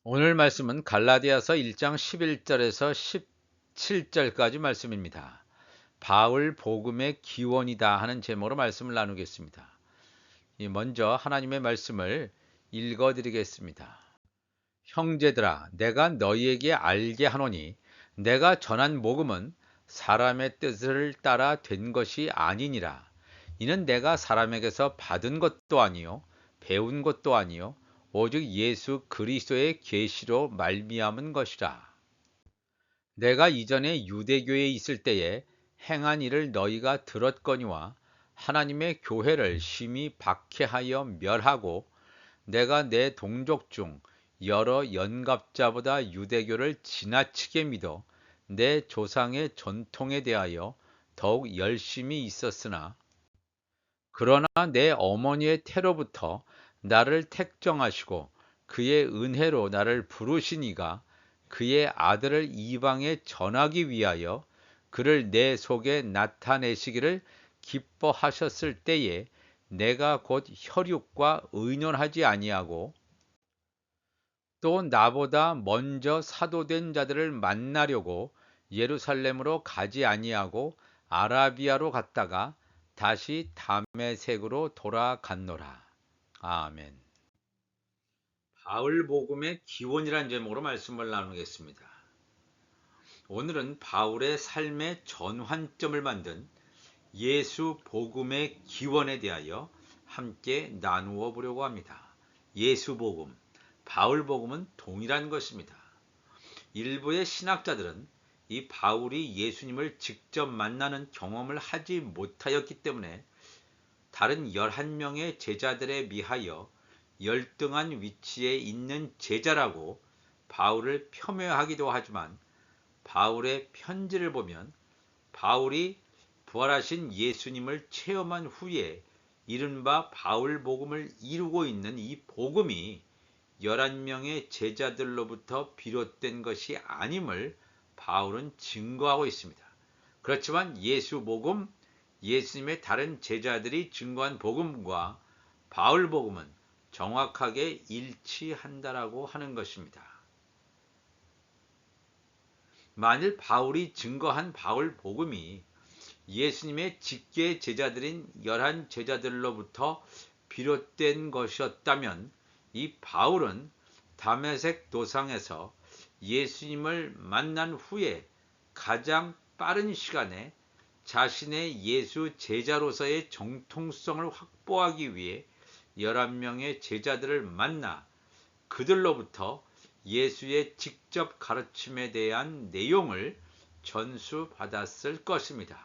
오늘 말씀은 갈라디아서 1장 11절에서 17절까지 말씀입니다. 바울 복음의 기원이다 하는 제목으로 말씀을 나누겠습니다. 먼저 하나님의 말씀을 읽어 드리겠습니다. 형제들아, 내가 너희에게 알게 하노니 내가 전한 복음은 사람의 뜻을 따라 된 것이 아니니라. 이는 내가 사람에게서 받은 것도 아니요 배운 것도 아니요 오직 예수 그리스도의 계시로 말미암은 것이라. 내가 이전에 유대교에 있을 때에 행한 일을 너희가 들었거니와 하나님의 교회를 심히 박해하여 멸하고 내가 내 동족 중 여러 연갑자보다 유대교를 지나치게 믿어 내 조상의 전통에 대하여 더욱 열심히 있었으나 그러나 내 어머니의 태로부터 나를 택정하시고 그의 은혜로 나를 부르시니가 그의 아들을 이방에 전하기 위하여 그를 내 속에 나타내시기를 기뻐하셨을 때에 내가 곧 혈육과 의논하지 아니하고 또 나보다 먼저 사도된 자들을 만나려고 예루살렘으로 가지 아니하고 아라비아로 갔다가 다시 다메섹으로 돌아갔노라. 아멘. 바울 복음의 기원이라는 제목으로 말씀을 나누겠습니다. 오늘은 바울의 삶의 전환점을 만든 예수 복음의 기원에 대하여 함께 나누어 보려고 합니다. 예수 복음, 바울 복음은 동일한 것입니다. 일부의 신학자들은 이 바울이 예수님을 직접 만나는 경험을 하지 못하였기 때문에 다른 11명의 제자들에 비하여 열등한 위치에 있는 제자라고 바울을 폄훼하기도 하지만 바울의 편지를 보면 바울이 부활하신 예수님을 체험한 후에 이른바 바울 복음을 이루고 있는 이 복음이 11명의 제자들로부터 비롯된 것이 아님을 바울은 증거하고 있습니다. 그렇지만 예수 복음, 예수님의 다른 제자들이 증거한 복음과 바울 복음은 정확하게 일치한다라고 하는 것입니다. 만일 바울이 증거한 바울 복음이 예수님의 직계 제자들인 11 제자들로부터 비롯된 것이었다면 이 바울은 다메섹 도상에서 예수님을 만난 후에 가장 빠른 시간에 자신의 예수 제자로서의 정통성을 확보하기 위해 11명의 제자들을 만나 그들로부터 예수의 직접 가르침에 대한 내용을 전수받았을 것입니다.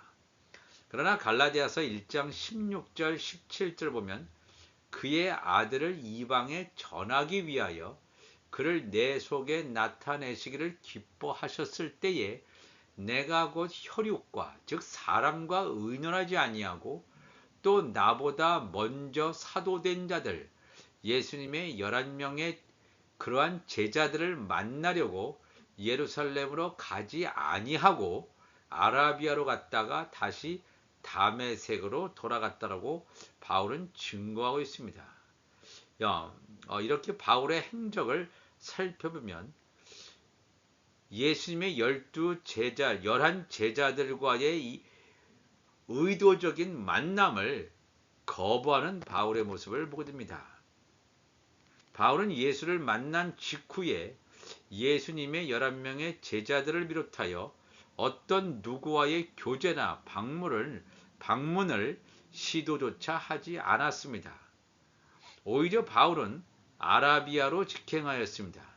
그러나 갈라디아서 1장 16절 17절 보면 그의 아들을 이방에 전하기 위하여 그를 내 속에 나타내시기를 기뻐하셨을 때에 내가 곧 혈육과 즉 사람과 의논하지 아니하고 또 나보다 먼저 사도된 자들 예수님의 11명의 그러한 제자들을 만나려고 예루살렘으로 가지 아니하고 아라비아로 갔다가 다시 다메섹으로 돌아갔다라고 바울은 증거하고 있습니다. 이렇게 바울의 행적을 살펴보면 예수님의 12제자, 11제자들과의 이 의도적인 만남을 거부하는 바울의 모습을 보게 됩니다. 바울은 예수를 만난 직후에 예수님의 11명의 제자들을 비롯하여 어떤 누구와의 교제나 방문을 시도조차 하지 않았습니다. 오히려 바울은 아라비아로 직행하였습니다.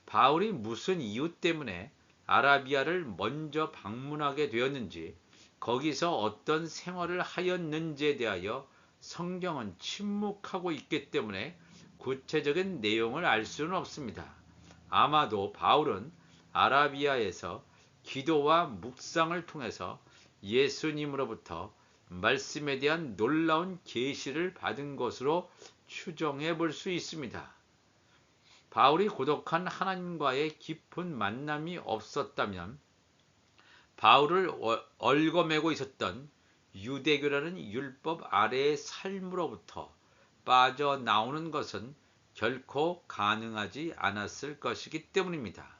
바울이 무슨 이유 때문에 아라비아를 먼저 방문하게 되었는지 거기서 어떤 생활을 하였는지에 대하여 성경은 침묵하고 있기 때문에 구체적인 내용을 알 수는 없습니다. 아마도 바울은 아라비아에서 기도와 묵상을 통해서 예수님으로부터 말씀에 대한 놀라운 계시를 받은 것으로 추정해 볼 수 있습니다. 바울이 고독한 하나님과의 깊은 만남이 없었다면 바울을 얽어매고 있었던 유대교라는 율법 아래의 삶으로부터 빠져나오는 것은 결코 가능하지 않았을 것이기 때문입니다.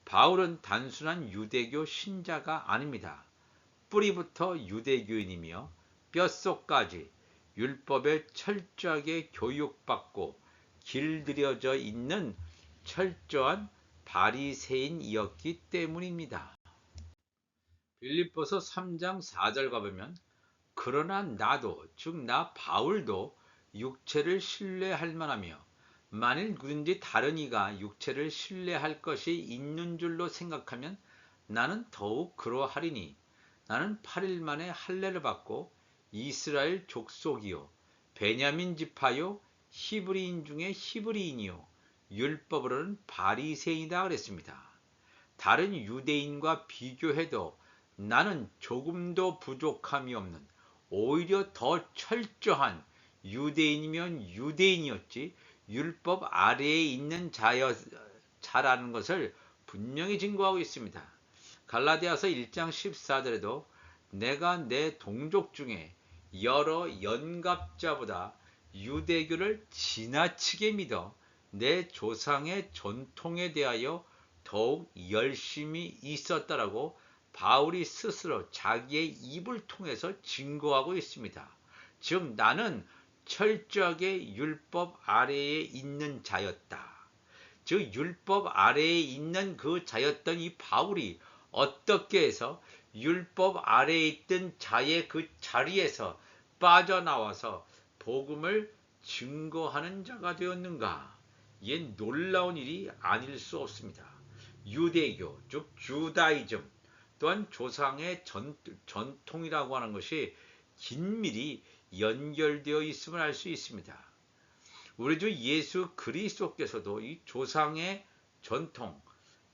바울은 단순한 유대교 신자가 아닙니다. 뿌리부터 유대교인이며 뼛속까지 율법에 철저하게 교육받고 길들여져 있는 철저한 바리새인이었기 때문입니다. 빌립보서 3장 4절 가보면 그러나 나도 즉 나 바울도 육체를 신뢰할 만하며 만일 누구든지 다른 이가 육체를 신뢰할 것이 있는 줄로 생각하면 나는 더욱 그러하리니 나는 8일 만에 할례를 받고 이스라엘 족속이요 베냐민 지파요 히브리인 중에 히브리인이요 율법으로는 바리새인이다 그랬습니다. 다른 유대인과 비교해도 나는 조금도 부족함이 없는 오히려 더 철저한 유대인이면 유대인이었지 율법 아래에 있는 자라는 것을 분명히 증거하고 있습니다. 갈라디아서 1장 14절에도 내가 내 동족 중에 여러 연갑자보다 유대교를 지나치게 믿어 내 조상의 전통에 대하여 더욱 열심히 있었다라고 바울이 스스로 자기의 입을 통해서 증거하고 있습니다. 즉 나는 철저하게 율법 아래에 있는 자였다. 즉 율법 아래에 있는 그 자였던 이 바울이 어떻게 해서 율법 아래에 있던 자의 그 자리에서 빠져나와서 복음을 증거하는 자가 되었는가? 이게 놀라운 일이 아닐 수 없습니다. 유대교, 즉 주다이즘 또한 조상의 전통이라고 하는 것이 긴밀히 연결되어 있음을 알 수 있습니다. 우리 주 예수 그리스도께서도 이 조상의 전통,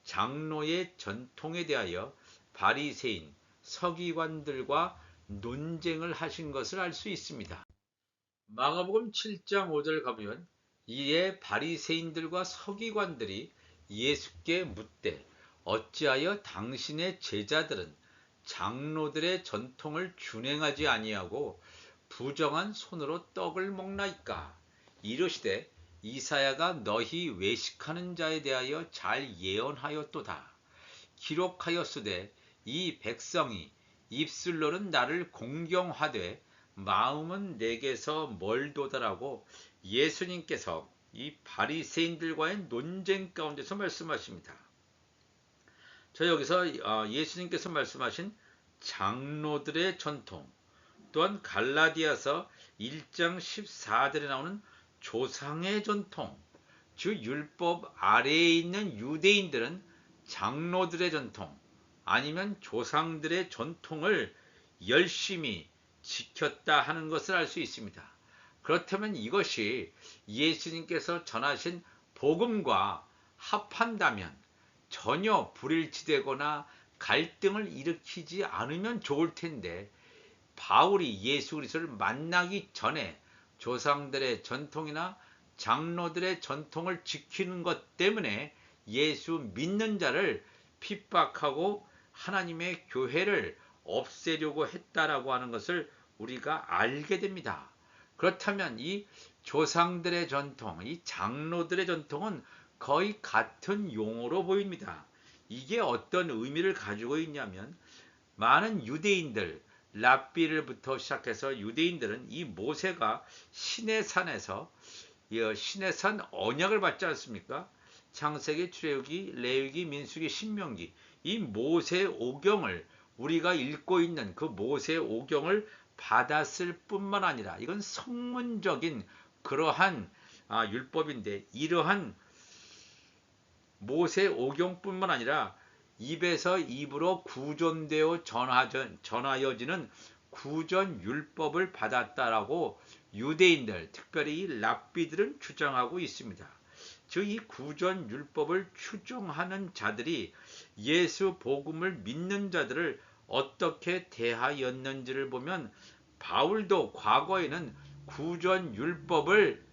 장로의 전통에 대하여 바리새인, 서기관들과 논쟁을 하신 것을 알 수 있습니다. 마가복음 7장 5절 가보면 이에 바리새인들과 서기관들이 예수께 묻되 어찌하여 당신의 제자들은 장로들의 전통을 준행하지 아니하고 부정한 손으로 떡을 먹나이까? 이르시되 이사야가 너희 외식하는 자에 대하여 잘 예언하였도다. 기록하였으되 이 백성이 입술로는 나를 공경하되 마음은 내게서 멀도다라고 예수님께서 이 바리새인들과의 논쟁 가운데서 말씀하십니다. 저 여기서 예수님께서 말씀하신 장로들의 전통, 또한 갈라디아서 1장 14절에 나오는 조상의 전통, 즉 율법 아래에 있는 유대인들은 장로들의 전통 아니면 조상들의 전통을 열심히 지켰다 하는 것을 알 수 있습니다. 그렇다면 이것이 예수님께서 전하신 복음과 합한다면 전혀 불일치되거나 갈등을 일으키지 않으면 좋을 텐데 바울이 예수 그리스도를 만나기 전에 조상들의 전통이나 장로들의 전통을 지키는 것 때문에 예수 믿는 자를 핍박하고 하나님의 교회를 없애려고 했다라고 하는 것을 우리가 알게 됩니다. 그렇다면 이 조상들의 전통, 이 장로들의 전통은 거의 같은 용어로 보입니다. 이게 어떤 의미를 가지고 있냐면 많은 유대인들, 랍비를부터 시작해서 유대인들은 이 모세가 신의 산에서 신의 산 언약을 받지 않습니까? 창세기, 출애굽기, 레위기, 민수기, 신명기 이 모세 오경을 우리가 읽고 있는 그 모세 오경을 받았을 뿐만 아니라 이건 성문적인 그러한 율법인데 이러한 모세 오경뿐만 아니라 입에서 입으로 구전되어 전하여지는 구전 율법을 받았다라고 유대인들, 특별히 이 랍비들은 주장하고 있습니다. 즉 이 구전 율법을 추종하는 자들이 예수 복음을 믿는 자들을 어떻게 대하였는지를 보면 바울도 과거에는 구전 율법을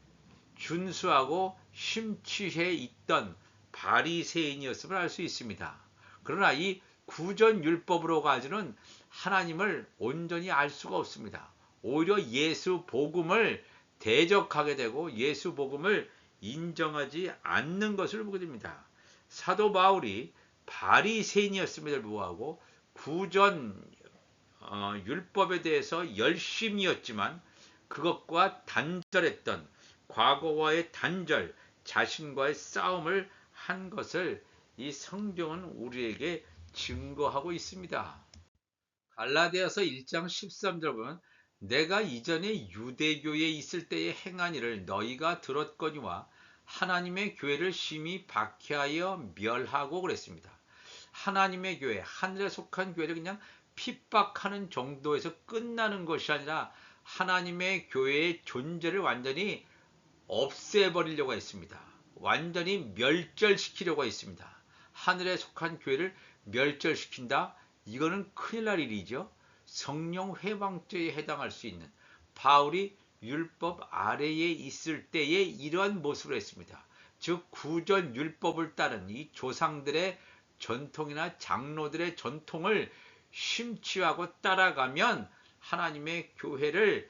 준수하고 심취해 있던 바리새인이었음을 알 수 있습니다. 그러나 이 구전율법으로 가지는 하나님을 온전히 알 수가 없습니다. 오히려 예수 복음을 대적하게 되고 예수 복음을 인정하지 않는 것을 보게 됩니다. 사도 바울이 바리새인이었음에도 불구하고 구전 율법에 대해서 열심이었지만 그것과 단절했던 과거와의 단절, 자신과의 싸움을 한 것을 이 성경은 우리에게 증거하고 있습니다. 갈라디아서 1장 13절 보면 내가 이전에 유대교에 있을 때에 행한 일을 너희가 들었거니와 하나님의 교회를 심히 박해하여 멸하고 그랬습니다. 하나님의 교회, 하늘에 속한 교회를 그냥 핍박하는 정도에서 끝나는 것이 아니라 하나님의 교회의 존재를 완전히 없애버리려고 했습니다. 완전히 멸절시키려고 했습니다. 하늘에 속한 교회를 멸절시킨다? 이거는 큰일 날 일이죠. 성령 회방죄에 해당할 수 있는 바울이 율법 아래에 있을 때에 이러한 모습을 했습니다. 즉 구전 율법을 따른 이 조상들의 전통이나 장로들의 전통을 심취하고 따라가면 하나님의 교회를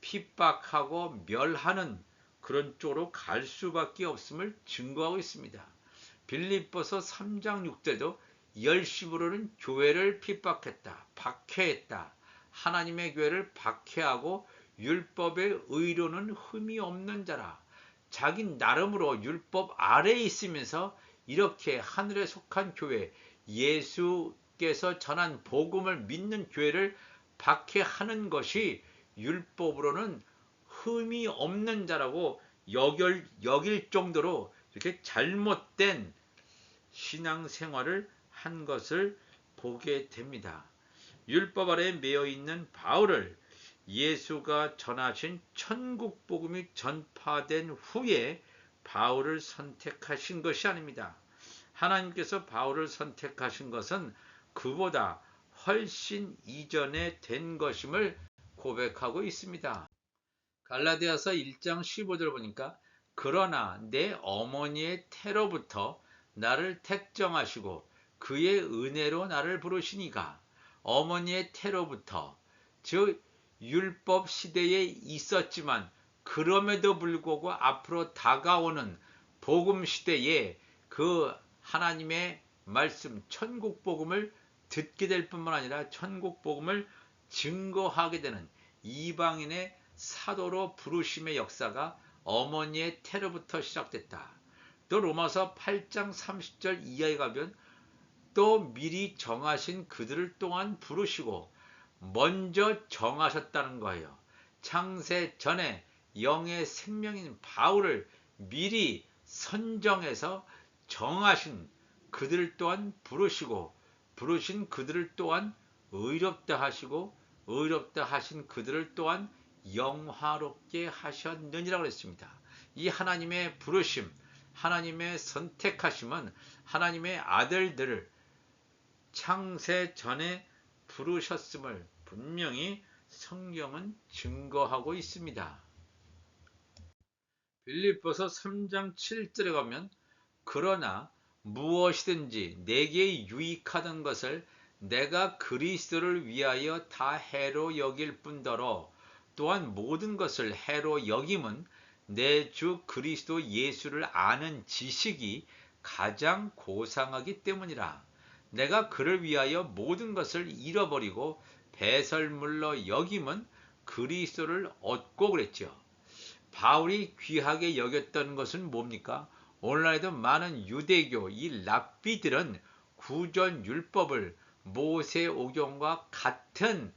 핍박하고 멸하는 그런 쪽으로 갈 수밖에 없음을 증거하고 있습니다. 빌립보서 3장 6절도 열심으로는 교회를 핍박했다, 박해했다. 하나님의 교회를 박해하고 율법의 의로는 흠이 없는 자라. 자기 나름으로 율법 아래에 있으면서 이렇게 하늘에 속한 교회, 예수께서 전한 복음을 믿는 교회를 박해하는 것이 율법으로는 흠이 없는 자라고 여길 정도로 이렇게 잘못된 신앙생활을 한 것을 보게 됩니다. 율법 아래에 매여 있는 바울을 예수가 전하신 천국 복음이 전파된 후에 바울을 선택하신 것이 아닙니다. 하나님께서 바울을 선택하신 것은 그보다 훨씬 이전에 된 것임을 고백하고 있습니다. 갈라디아서 1장 15절 보니까 그러나 내 어머니의 태로부터 나를 택정하시고 그의 은혜로 나를 부르시니가. 어머니의 태로부터, 즉 율법 시대에 있었지만 그럼에도 불구하고 앞으로 다가오는 복음 시대에 그 하나님의 말씀 천국 복음을 듣게 될 뿐만 아니라 천국 복음을 증거하게 되는 이방인의 사도로 부르심의 역사가 어머니의 태로부터 시작됐다. 또 로마서 8장 30절 이하에 가면 또 미리 정하신 그들을 또한 부르시고 먼저 정하셨다는 거예요. 창세 전에 영의 생명인 바울을 미리 선정해서 정하신 그들을 또한 부르시고 부르신 그들을 또한 의롭다 하시고 의롭다 하신 그들을 또한 영화롭게 하셨느니라고 했습니다. 이 하나님의 부르심, 하나님의 선택하심은 하나님의 아들들을 창세 전에 부르셨음을 분명히 성경은 증거하고 있습니다. 빌립보서 3장 7절에 가면 그러나 무엇이든지 내게 유익하던 것을 내가 그리스도를 위하여 다 해로 여길 뿐더러 또한 모든 것을 해로 여김은 내 주 그리스도 예수를 아는 지식이 가장 고상하기 때문이라. 내가 그를 위하여 모든 것을 잃어버리고 배설물로 여김은 그리스도를 얻고 그랬죠. 바울이 귀하게 여겼던 것은 뭡니까? 오늘날에도 많은 유대교 이 랍비들은 구전 율법을 모세오경과 같은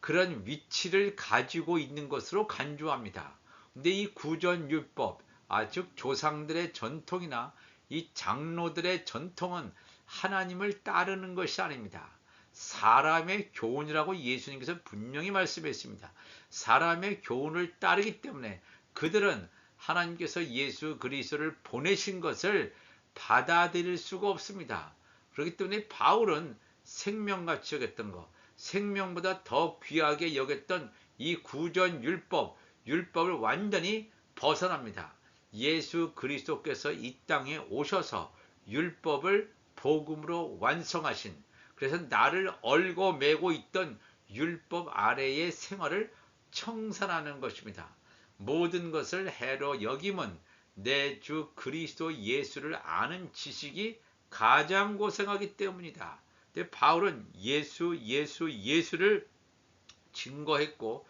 그런 위치를 가지고 있는 것으로 간주합니다. 근데 이 구전 율법, 즉 조상들의 전통이나 이 장로들의 전통은 하나님을 따르는 것이 아닙니다. 사람의 교훈이라고 예수님께서 분명히 말씀했습니다. 사람의 교훈을 따르기 때문에 그들은 하나님께서 예수 그리스도를 보내신 것을 받아들일 수가 없습니다. 그렇기 때문에 바울은 생명같이 여겼던 것, 생명보다 더 귀하게 여겼던 이 구전 율법을 완전히 벗어납니다. 예수 그리스도께서 이 땅에 오셔서 율법을 복음으로 완성하신, 그래서 나를 얽어 매고 있던 율법 아래의 생활을 청산하는 것입니다. 모든 것을 해로 여김은 내 주 그리스도 예수를 아는 지식이 가장 고생하기 때문이다. 근데 바울은 예수를 증거했고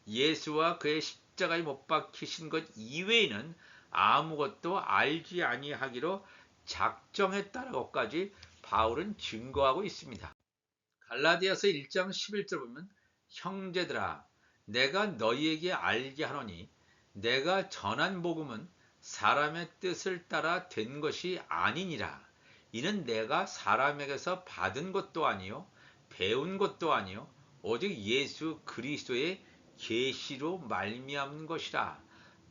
예수와 그의 십자가에 못 박히신 것 이외에는 아무것도 알지 아니하기로 작정했다라고까지 바울은 증거하고 있습니다. 갈라디아서 1장 11절 보면 형제들아 내가 너희에게 알게 하노니 내가 전한 복음은 사람의 뜻을 따라 된 것이 아니니라. 이는 내가 사람에게서 받은 것도 아니요 배운 것도 아니요 오직 예수 그리스도의 계시로 말미암은 것이라.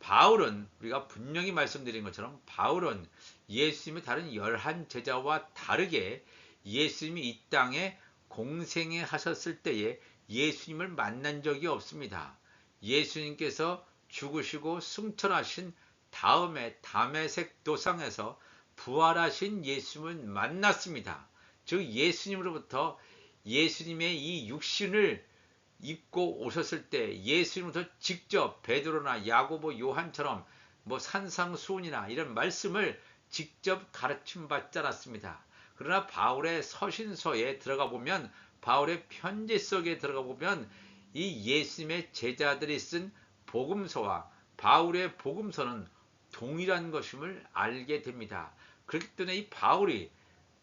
바울은 우리가 분명히 말씀드린 것처럼 바울은 예수님의 다른 11제자와 다르게 예수님이 이 땅에 공생애 하셨을 때에 예수님을 만난 적이 없습니다. 예수님께서 죽으시고 승천하신 다음에 다메섹 도상에서 부활하신 예수님을 만났습니다. 즉 예수님으로부터 예수님의 이 육신을 입고 오셨을 때 예수님부터 직접 베드로나 야고보 요한처럼 산상수훈이나 이런 말씀을 직접 가르침 받지 않았습니다. 그러나 바울의 서신서에 들어가 보면 바울의 편지 속에 들어가 보면 이 예수님의 제자들이 쓴 복음서와 바울의 복음서는 동일한 것임을 알게 됩니다. 그렇기 때문에 이 바울이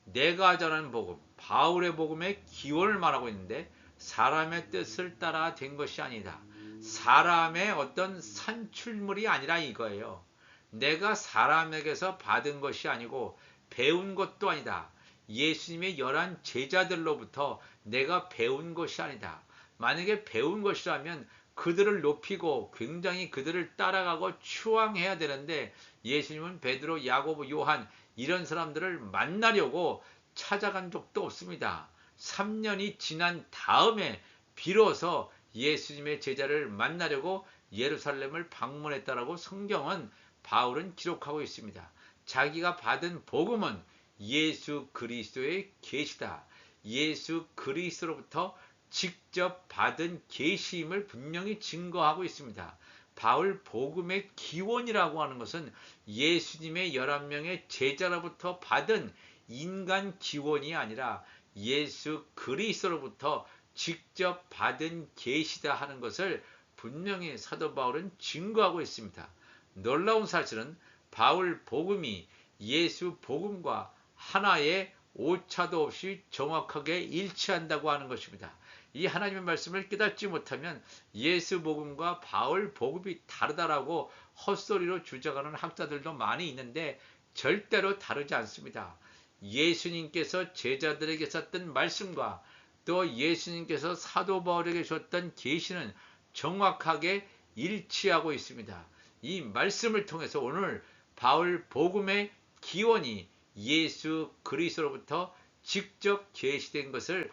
내가 전하는 복음, 바울의 복음의 기원을 말하고 있는데 사람의 뜻을 따라 된 것이 아니다. 사람의 어떤 산출물이 아니라 이거예요. 내가 사람에게서 받은 것이 아니고 배운 것도 아니다. 예수님의 11 제자들로부터 내가 배운 것이 아니다. 만약에 배운 것이라면 그들을 높이고 굉장히 그들을 따라가고 추앙해야 되는데 예수님은 베드로, 야고보, 요한 이런 사람들을 만나려고 찾아간 적도 없습니다. 3년이 지난 다음에 비로소 예수님의 제자를 만나려고 예루살렘을 방문했다라고 성경은 바울은 기록하고 있습니다. 자기가 받은 복음은 예수 그리스도의 계시다. 예수 그리스도로부터 직접 받은 계시임을 분명히 증거하고 있습니다. 바울 복음의 기원이라고 하는 것은 예수님의 11명의 제자로부터 받은 인간 기원이 아니라 예수 그리스도로부터 직접 받은 계시다 하는 것을 분명히 사도 바울은 증거하고 있습니다. 놀라운 사실은 바울 복음이 예수 복음과 하나의 오차도 없이 정확하게 일치한다고 하는 것입니다. 이 하나님의 말씀을 깨닫지 못하면 예수 복음과 바울 복음이 다르다라고 헛소리로 주장하는 학자들도 많이 있는데 절대로 다르지 않습니다. 예수님께서 제자들에게 썼던 말씀과 또 예수님께서 사도 바울에게 줬던 계시는 정확하게 일치하고 있습니다. 이 말씀을 통해서 오늘 바울 복음의 기원이 예수 그리스도로부터 직접 계시된 것을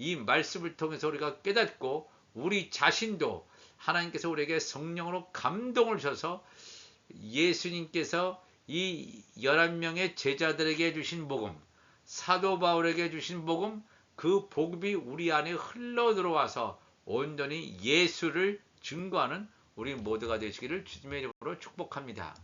이 말씀을 통해서 우리가 깨닫고 우리 자신도 하나님께서 우리에게 성령으로 감동을 주셔서 예수님께서 이 11명의 제자들에게 주신 복음, 사도 바울에게 주신 복음, 그 복음이 우리 안에 흘러 들어와서 온전히 예수를 증거하는 우리 모두가 되시기를 주님의 이름으로 축복합니다.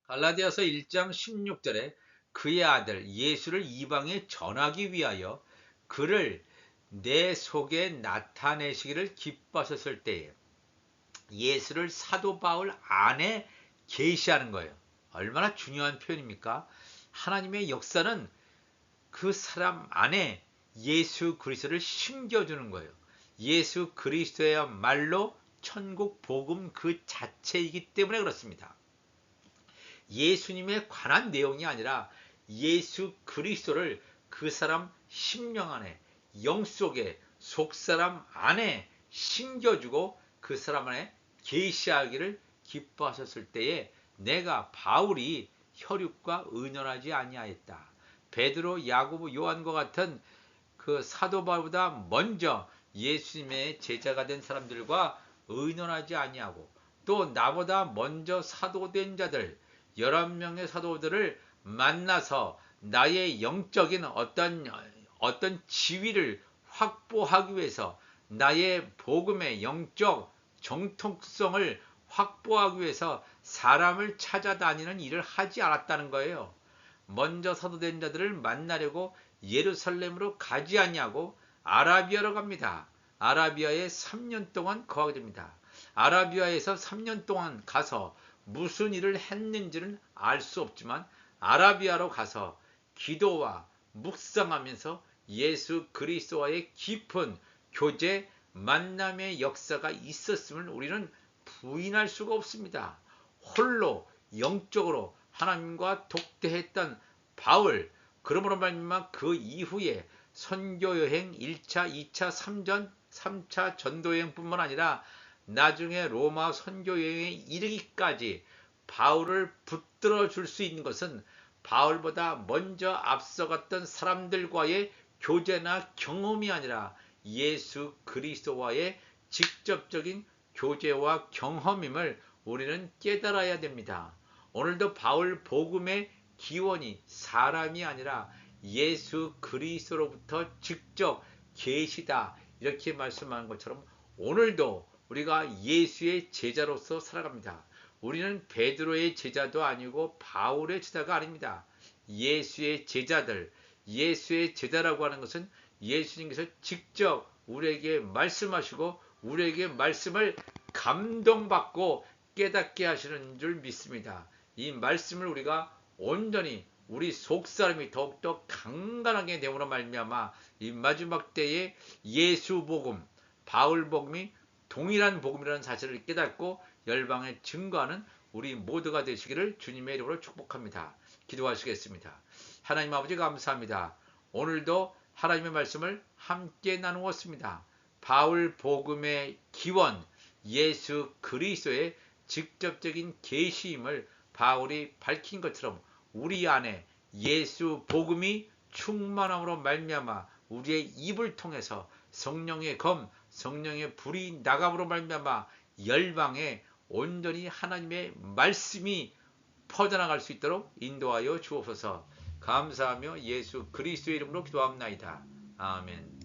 갈라디아서 1장 16절에 그의 아들 예수를 이방에 전하기 위하여 그를 내 속에 나타내시기를 기뻐하셨을 때에 예수를 사도 바울 안에 계시하는 거예요. 얼마나 중요한 표현입니까? 하나님의 역사는 그 사람 안에 예수 그리스도를 심겨주는 거예요. 예수 그리스도야말로 천국 복음 그 자체이기 때문에 그렇습니다. 예수님에 관한 내용이 아니라 예수 그리스도를 그 사람 심령 안에 영 속에 속사람 안에 심겨주고 그 사람 안에 계시하기를 기뻐하셨을 때에 내가 바울이 혈육과 의논하지 아니하였다. 베드로, 야고보, 요한과 같은 그 사도 바울보다 먼저 예수님의 제자가 된 사람들과 의논하지 아니하고 또 나보다 먼저 사도된 자들 11명의 사도들을 만나서 나의 영적인 어떤 지위를 확보하기 위해서 나의 복음의 영적 정통성을 확보하기 위해서 사람을 찾아다니는 일을 하지 않았다는 거예요. 먼저 사도된 자들을 만나려고 예루살렘으로 가지 않냐고 아라비아로 갑니다. 아라비아에 3년 동안 거하게 됩니다. 아라비아에서 3년 동안 가서 무슨 일을 했는지는 알 수 없지만 아라비아로 가서 기도와 묵상하면서 예수 그리스도와의 깊은 교제, 만남의 역사가 있었음을 우리는 부인할 수가 없습니다. 홀로 영적으로 하나님과 독대했던 바울, 그러므로 말미암아 그 이후에 선교여행 1차, 2차, 3차 전도여행뿐만 아니라 나중에 로마 선교여행에 이르기까지 바울을 붙들어 줄 수 있는 것은 바울보다 먼저 앞서갔던 사람들과의 교제나 경험이 아니라 예수 그리스도와의 직접적인 교제와 경험임을 우리는 깨달아야 됩니다. 오늘도 바울 복음의 기원이 사람이 아니라 예수 그리스도로부터 직접 계시다, 이렇게 말씀하는 것처럼 오늘도 우리가 예수의 제자로서 살아갑니다. 우리는 베드로의 제자도 아니고 바울의 제자가 아닙니다. 예수의 제자들, 예수의 제자라고 하는 것은 예수님께서 직접 우리에게 말씀하시고 우리에게 말씀을 감동받고 깨닫게 하시는 줄 믿습니다. 이 말씀을 우리가 온전히 우리 속사람이 더욱더 강건하게 되므로 말미암아 이 마지막 때에 예수 복음, 바울 복음이 동일한 복음이라는 사실을 깨닫고 열방에 증거하는 우리 모두가 되시기를 주님의 이름으로 축복합니다. 기도하시겠습니다. 하나님 아버지 감사합니다. 오늘도 하나님의 말씀을 함께 나누었습니다. 바울 복음의 기원, 예수 그리스도의 직접적인 계시임을 바울이 밝힌 것처럼 우리 안에 예수 복음이 충만함으로 말미암아 우리의 입을 통해서 성령의 검, 성령의 불이 나감으로 말미암아 열방에 온전히 하나님의 말씀이 퍼져나갈 수 있도록 인도하여 주옵소서. 감사하며 예수 그리스도의 이름으로 기도합나이다. 아멘.